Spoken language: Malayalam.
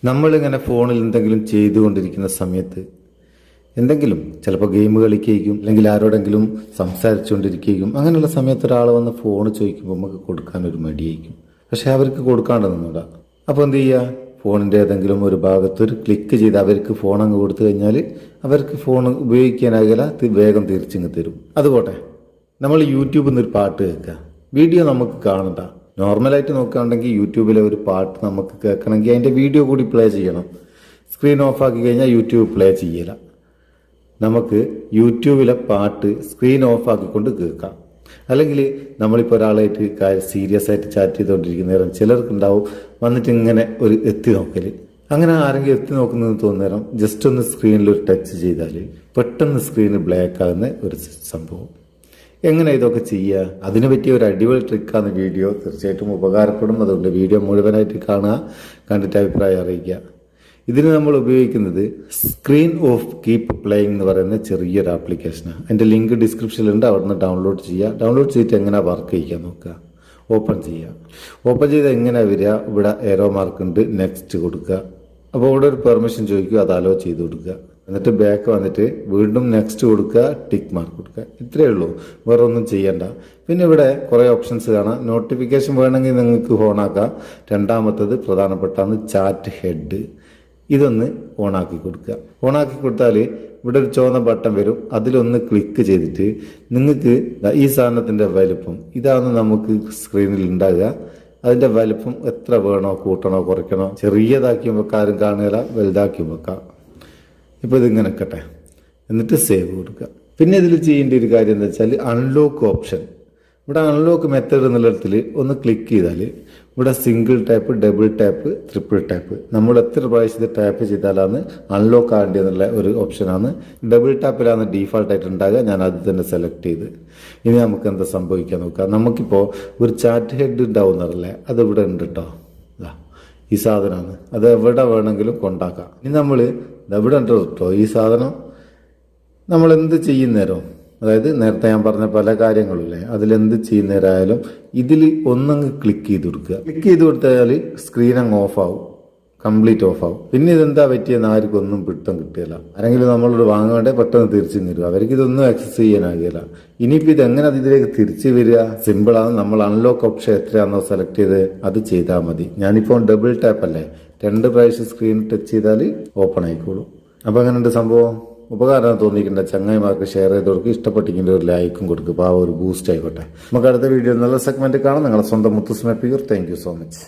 നമ്മളിങ്ങനെ ഫോണിൽ എന്തെങ്കിലും ചെയ്തുകൊണ്ടിരിക്കുന്ന സമയത്ത് എന്തെങ്കിലും ചിലപ്പോൾ ഗെയിം കളിക്കുകയും അല്ലെങ്കിൽ ആരോടെങ്കിലും സംസാരിച്ചുകൊണ്ടിരിക്കുകയും അങ്ങനെയുള്ള സമയത്ത് ഒരാൾ വന്ന് ഫോൺ ചോദിക്കുമ്പോൾ നമുക്ക് കൊടുക്കാനൊരു മടിയായിരിക്കും. പക്ഷെ അവർക്ക് കൊടുക്കാണ്ട് നിന്നൂടാ. അപ്പോൾ എന്ത് ചെയ്യുക, ഫോണിൻ്റെ ഏതെങ്കിലും ഒരു ഭാഗത്ത് ഒരു ക്ലിക്ക് ചെയ്ത് അവർക്ക് ഫോൺ അങ്ങ് കൊടുത്തു കഴിഞ്ഞാൽ അവർക്ക് ഫോൺ ഉപയോഗിക്കാനാകില്ല, വേഗം തിരിച്ചിങ്ങ് തരും. അതുപോട്ടെ, നമ്മൾ യൂട്യൂബിൽ നിന്ന് ഒരു പാട്ട് കേൾക്കുക, വീഡിയോ നമുക്ക് കാണണ്ട. നോർമലായിട്ട് നോക്കുകയാണെങ്കിൽ യൂട്യൂബിലെ ഒരു പാട്ട് നമുക്ക് കേൾക്കണമെങ്കിൽ അതിൻ്റെ വീഡിയോ കൂടി പ്ലേ ചെയ്യണം. സ്ക്രീൻ ഓഫ് ആക്കി കഴിഞ്ഞാൽ യൂട്യൂബ് പ്ലേ ചെയ്യില്ല. നമുക്ക് യൂട്യൂബിലെ പാട്ട് സ്ക്രീൻ ഓഫ് ആക്കിക്കൊണ്ട് കേൾക്കാം. അല്ലെങ്കിൽ നമ്മളിപ്പോൾ ഒരാളായിട്ട് സീരിയസ് ആയിട്ട് ചാറ്റ് ചെയ്തുകൊണ്ടിരിക്കുന്ന നേരം ചിലർക്കുണ്ടാവും വന്നിട്ട് ഇങ്ങനെ ഒരു എത്തി നോക്കൽ. അങ്ങനെ ആരെങ്കിലും എത്തി നോക്കുന്നതെന്ന് തോന്നുന്ന നേരം ജസ്റ്റ് ഒന്ന് സ്ക്രീനിൽ ഒരു ടച്ച് ചെയ്താൽ പെട്ടെന്ന് സ്ക്രീന് ബ്ലാക്ക് ആകുന്ന ഒരു സംഭവം. എങ്ങനെ ഇതൊക്കെ ചെയ്യുക, അതിനെ പറ്റിയ ഒരു അടിപൊളി ട്രിക്കാണ് വീഡിയോ. തീർച്ചയായിട്ടും ഉപകാരപ്പെടും. അതുകൊണ്ട് വീഡിയോ മുഴുവനായിട്ട് കാണുക, കണ്ടിട്ട് അഭിപ്രായം അറിയിക്കുക. ഇതിന് നമ്മൾ ഉപയോഗിക്കുന്നത് സ്ക്രീൻ ഓഫ് കീപ്പ് പ്ലേയിങ് എന്ന് പറയുന്ന ചെറിയൊരു ആപ്ലിക്കേഷനാണ്. അതിൻ്റെ ലിങ്ക് ഡിസ്ക്രിപ്ഷനിലുണ്ട്, അവിടെ നിന്ന് ഡൗൺലോഡ് ചെയ്യുക. ഡൗൺലോഡ് ചെയ്തിട്ട് എങ്ങനെ വർക്ക് ചെയ്യാൻ നോക്കുക. ഓപ്പൺ ചെയ്യുക. ഓപ്പൺ ചെയ്ത് എങ്ങനെ വരിക, ഇവിടെ ഏരോ മാർക്ക് ഉണ്ട്, നെക്സ്റ്റ് കൊടുക്കുക. അപ്പോൾ ഇവിടെ ഒരു പെർമിഷൻ ചോദിക്കുക, അത് അലോ ചെയ്ത് കൊടുക്കുക. എന്നിട്ട് ബാക്ക് വന്നിട്ട് വീണ്ടും നെക്സ്റ്റ് കൊടുക്കുക, ടിക്ക് മാർക്ക് കൊടുക്കുക. ഇത്രയേ ഉള്ളൂ, വേറെ ഒന്നും ചെയ്യണ്ട. പിന്നെ ഇവിടെ കുറേ ഓപ്ഷൻസ് കാണാം. നോട്ടിഫിക്കേഷൻ വേണമെങ്കിൽ നിങ്ങൾക്ക് ഓണാക്കാം. രണ്ടാമത്തത് പ്രധാനപ്പെട്ടാണ് ചാറ്റ് ഹെഡ്. ഇതൊന്ന് ഓണാക്കി കൊടുക്കുക. ഓണാക്കി കൊടുത്താൽ ഇവിടെ ഒരു ചുവന്ന ബട്ടൺ വരും, അതിലൊന്ന് ക്ലിക്ക് ചെയ്തിട്ട് നിങ്ങൾക്ക് ഈ സാധനത്തിൻ്റെ വലുപ്പം ഇതാണ് നമുക്ക് സ്ക്രീനിൽ ഉണ്ടാകുക. അതിൻ്റെ വലുപ്പം എത്ര വേണോ, കൂട്ടണോ കുറയ്ക്കണോ, ചെറിയതാക്കിയും വെക്കാം, ആരും കാണുകയില്ല, വലുതാക്കിയും വെക്കാം. ഇപ്പോൾ ഇതിങ്ങനെ നിൽക്കട്ടെ. എന്നിട്ട് സേവ് കൊടുക്കുക. പിന്നെ ഇതിൽ ചെയ്യേണ്ട ഒരു കാര്യം എന്താ വെച്ചാൽ അൺലോക്ക് ഓപ്ഷൻ. ഇവിടെ അൺലോക്ക് മെത്തേഡ് എന്നുള്ളതിൽ ഒന്ന് ക്ലിക്ക് ചെയ്താൽ ഇവിടെ single tap, double tap, triple tap, നമ്മൾ എത്ര പ്രാവശ്യത്തെ ടാപ്പ് ചെയ്താലാണ് അൺലോക്ക് ആകേണ്ടത് എന്നുള്ള ഒരു ഓപ്ഷനാണ്. ഡബിൾ ടാപ്പിലാണ് ഡീഫാൾട്ടായിട്ട് ഉണ്ടാകുക. ഞാൻ അത് തന്നെ സെലക്ട് ചെയ്ത് ഇനി നമുക്ക് എന്താ സംഭവിക്കാൻ നോക്കാം. നമുക്കിപ്പോൾ ഒരു ചാറ്റ് ഹെഡ് ഉണ്ടാവുന്നതല്ലേ, അതിവിടെ ഉണ്ട് കേട്ടോ. ഈ സാധനമാണ്, അത് എവിടെ വേണമെങ്കിലും കൊണ്ടാക്കാം. ഇനി നമ്മൾ എവിടെ ഉണ്ട് കേട്ടോ ഈ സാധനം. നമ്മൾ എന്ത് ചെയ്യുന്നേരം, അതായത് നേരത്തെ ഞാൻ പറഞ്ഞ പല കാര്യങ്ങളില്ലേ, അതിലെന്ത് ചെയ്യുന്നേരായാലും ഇതിൽ ഒന്നങ്ങ് ക്ലിക്ക് ചെയ്ത് കൊടുക്കുക. ക്ലിക്ക് ചെയ്ത് കൊടുത്താൽ സ്ക്രീൻ അങ്ങ് ഓഫാവും, കംപ്ലീറ്റ് ഓഫാവും. പിന്നെ ഇതെന്താ പറ്റിയെന്ന് ആർക്കും ഒന്നും പിടുത്തം കിട്ടിയില്ല. ആരെങ്കിലും നമ്മളോട് വാങ്ങേണ്ടേ പെട്ടെന്ന് തിരിച്ചു തരും. അവർക്ക് ഇതൊന്നും ആക്സസ് ചെയ്യാനാകില്ല. ഇനിയിപ്പോൾ ഇതെങ്ങനെ ഇതിലേക്ക് തിരിച്ചു വരിക, സിമ്പിളാണ്. നമ്മൾ അൺലോക്ക് ഓപ്ഷൻ എത്രയാണെന്നോ സെലക്ട് ചെയ്ത് അത് ചെയ്താൽ മതി. ഞാനിപ്പോൾ ഡബിൾ ടാപ്പ് അല്ലേ, 2 പ്രാവശ്യം സ്ക്രീൻ ടച്ച് ചെയ്താൽ ഓപ്പൺ ആയിക്കോളും. അപ്പോൾ അങ്ങനെയുണ്ട് സംഭവം. ഉപകാരം തോന്നിയിട്ടുണ്ട്. ചങ്ങായിമാർക്ക് ഷെയർ ചെയ്ത് കൊടുക്കുക. ഇഷ്ടപ്പെട്ടിരിക്കുന്ന ഒരു ലൈക്കും കൊടുക്കുക. അപ്പോൾ ആ ഒരു ബൂസ്റ്റ് ആയിക്കോട്ടെ. നമുക്ക് അടുത്ത വീഡിയോ നല്ല സെഗ്മെന്റ് കാണാം. നിങ്ങളുടെ സ്വന്തം മുത്തുസ് Meppayur. Thank you so much.